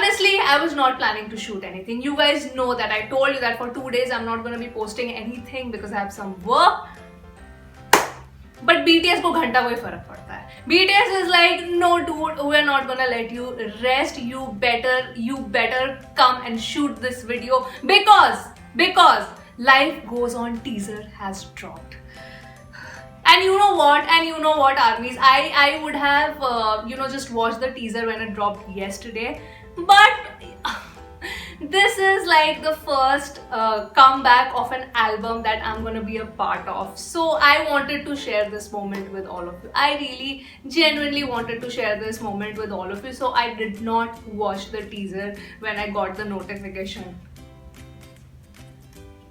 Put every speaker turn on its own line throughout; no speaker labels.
Honestly, I was not planning to shoot anything. You guys know that I told you that for 2 days I'm not going to be posting anything because I have some work. But BTS को घंटा कोई फर्क पड़ता है. BTS is like, no dude, we're not gonna let you rest. You better come and shoot this video because Life Goes On teaser has dropped. And you know what, armies, I would have just watched the teaser when it dropped yesterday, but this is like the first comeback of an album that I'm gonna be a part of. So I wanted to share this moment with all of you. I really genuinely wanted to share this moment with all of you. So I did not watch the teaser when I got the notification.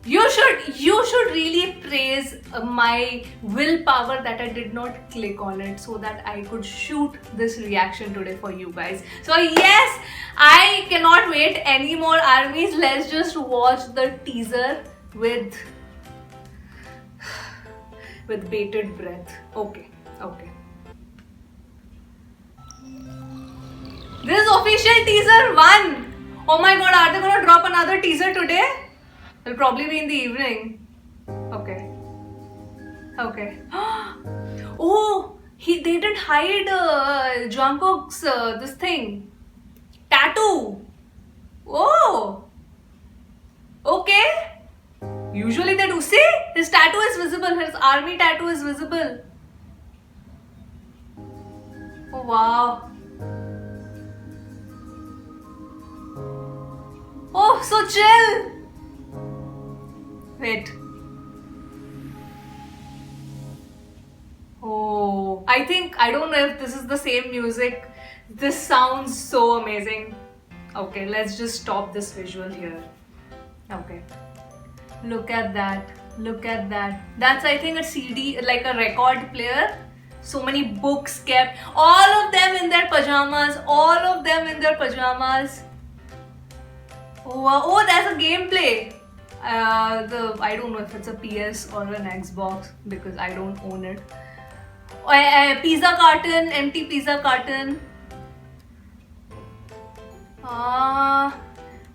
You should really praise my willpower that I did not click on it so that I could shoot this reaction today for you guys. So yes, I cannot wait anymore, armies. Let's just watch the teaser with bated breath. Okay. This is official teaser 1. Oh my god, are they gonna drop another teaser today? It'll probably be in the evening. Okay. Oh, they didn't hide Jungkook's this thing. Tattoo. Oh. Okay. Usually they do. See? His tattoo is visible. His army tattoo is visible. Oh wow. Oh, so chill. Wait. Oh, I don't know if this is the same music. This sounds so amazing. Okay, let's just stop this visual here. Okay. Look at that. That's, I think, a CD, like a record player. So many books kept. All of them in their pajamas. Oh, there's a gameplay. I don't know if it's a PS or an Xbox because I don't own it. Pizza carton, empty pizza carton.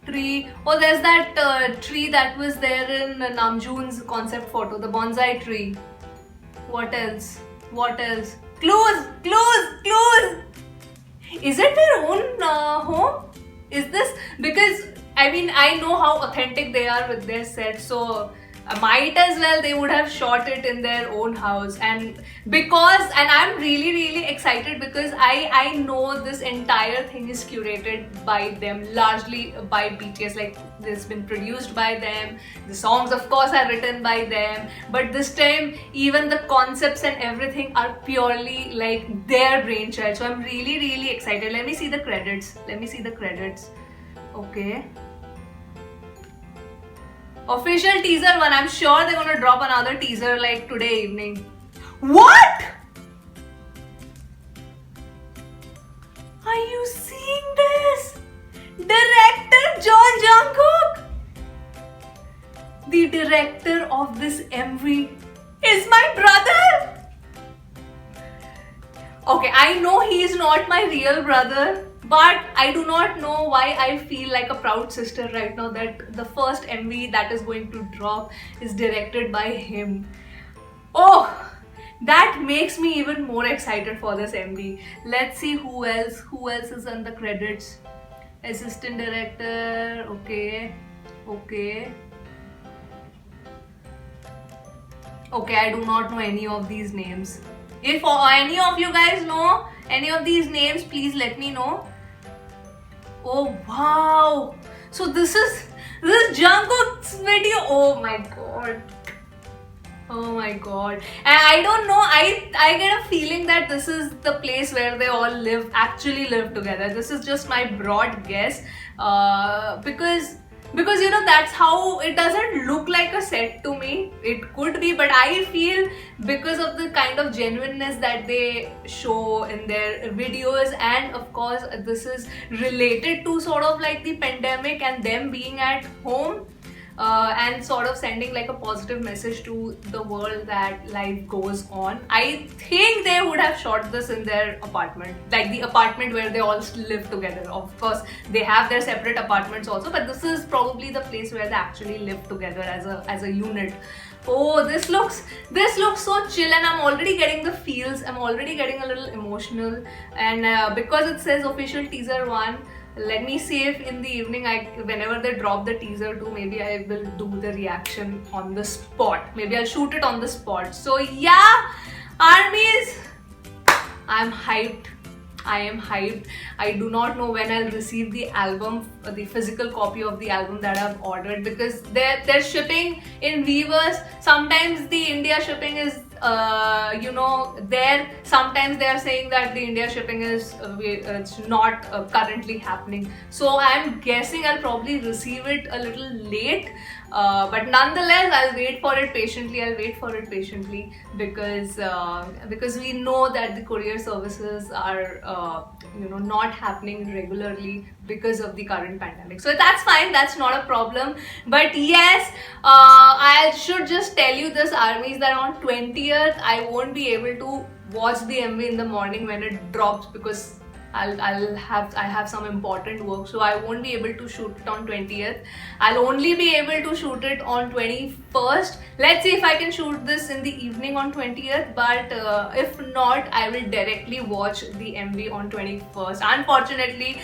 Tree. Oh, there's that tree that was there in Namjoon's concept photo, the bonsai tree. What else? Clues! Is it their own home? Is this because I know how authentic they are with their set, so might as well they would have shot it in their own house. And I'm really excited because I know this entire thing is curated by them, largely by BTS. Like, it's been produced by them, the songs of course are written by them, but this time even the concepts and everything are purely like their brainchild. So I'm really excited. Let me see the credits. Okay. Official teaser 1. I'm sure they're gonna drop another teaser like today evening. What? Are you seeing this? Director John Jungkook. The director of this MV is my brother. Okay, I know he is not my real brother, but I do not know why I feel like a proud sister right now that the first MV that is going to drop is directed by him. Oh, that makes me even more excited for this MV. Let's see who else is in the credits. Assistant director, okay, I do not know any of these names. If any of you guys know any of these names, please let me know. Oh wow! So this is Jungkook's video. Oh my god. And I don't know, I get a feeling that this is the place where they all actually live together. This is just my broad guess. Because that's how it doesn't look like a set to me. It could be, but I feel because of the kind of genuineness that they show in their videos, and of course this is related to sort of like the pandemic and them being at home. and sort of sending like a positive message to the world that life goes on. I think they would have shot this in their apartment, like the apartment where they all live together. Of course, they have their separate apartments also, but this is probably the place where they actually live together as a unit. Oh, this looks so chill, and I'm already getting the feels. I'm already getting a little emotional, and because it says official teaser 1, let me see if in the evening, whenever they drop the teaser 2, maybe I will do the reaction on the spot. Maybe I'll shoot it on the spot. So yeah, ARMYs, I'm hyped. I am hyped. I do not know when I'll receive the album, the physical copy of the album that I've ordered, because they're shipping in Weavers. Sometimes the India shipping is there. Sometimes they are saying that the India shipping is it's not currently happening. So I'm guessing I'll probably receive it a little late. But nonetheless, I'll wait for it patiently. Because we know that the courier services are not happening regularly because of the current pandemic. So that's fine. That's not a problem. But yes, I should just tell you this, ARMYs, that on 20th I won't be able to watch the MV in the morning when it drops, because I have some important work, so I won't be able to shoot it on 20th. I'll only be able to shoot it on 21st. Let's see if I can shoot this in the evening on 20th, but if not, I will directly watch the MV on 21st. Unfortunately,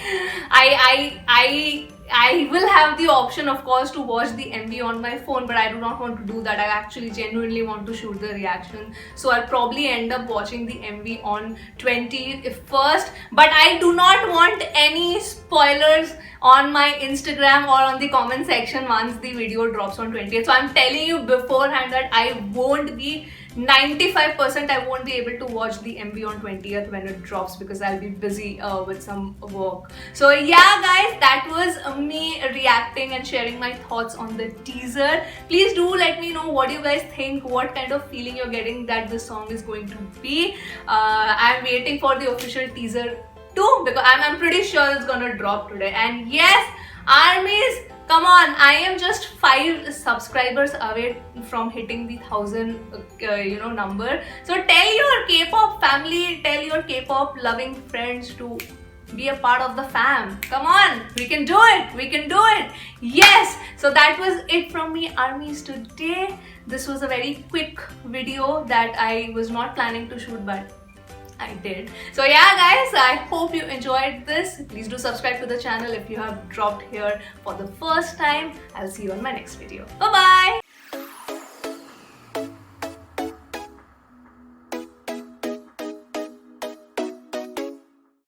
I will have the option, of course, to watch the MV on my phone, but I do not want to do that. I actually genuinely want to shoot the reaction, so I'll probably end up watching the MV on 21st. But I do not want any spoilers on my Instagram or on the comment section once the video drops on 20th. So I'm telling you beforehand that I won't be 95% I won't be able to watch the MV on 20th when it drops, because I'll be busy with some work. So yeah guys, that was me reacting and sharing my thoughts on the teaser. Please do let me know what you guys think, what kind of feeling you're getting that this song is going to be. I'm waiting for the official teaser too, because I'm pretty sure it's gonna drop today. And yes, ARMYs, come on, I am just 5 subscribers away from hitting the 1,000 number. So tell your K-pop family, tell your K-pop loving friends to be a part of the fam. Come on, we can do it. Yes, so that was it from me, ARMYs, today. This was a very quick video that I was not planning to shoot, but I did. So yeah guys, I hope you enjoyed this. Please do subscribe to the channel if you have dropped here for the first time. I'll see you on my next video. Bye bye.